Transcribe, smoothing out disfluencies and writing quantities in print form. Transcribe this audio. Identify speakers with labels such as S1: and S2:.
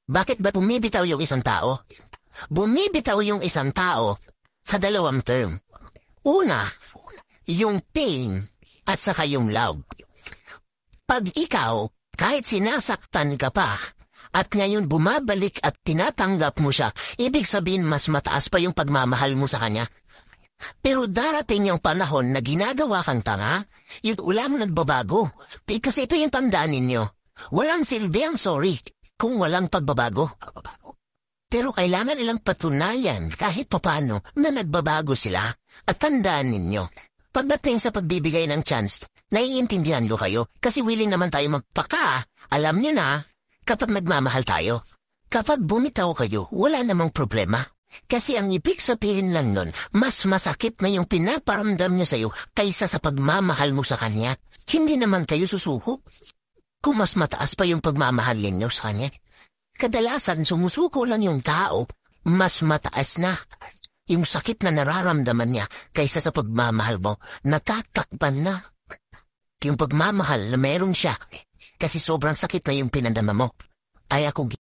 S1: Bakit ba bumibitaw yung isang tao? Bumibitaw yung isang tao sa dalawang term. Una, yung pain at saka yung love. Pag ikaw, kahit sinasaktan ka pa, at ngayon bumabalik at tinatanggap mo siya, ibig sabihin mas mataas pa yung pagmamahal mo sa kanya. Pero darating yung panahon na ginagawa kang tanga, yung ulam nagbabago. Kasi ito yung tandaan ninyo. Walang silbi ang sorry kung walang pagbabago. Pero kailangan nilang patunayan kahit papano na nagbabago sila. At tandaan ninyo, pagdating sa pagbibigay ng chance, naiintindihan ko kayo kasi willing naman tayo magpaka. Alam nyo na, kapag nagmamahal tayo, kapag bumitaw kayo, wala namang problema. Kasi ang ibig sabihin lang nun, mas masakit na yung pinaparamdam niya sa'yo kaysa sa pagmamahal mo sa kanya. Hindi naman kayo susuko. Kung mas mataas pa yung pagmamahal ninyo sa kanya, kadalasan sumusuko lang yung tao, mas mataas na yung sakit na nararamdaman niya kaysa sa pagmamahal mo, natatakpan na yung pagmamahal na meron siya kasi sobrang sakit na yung pinadama mo. Ay ako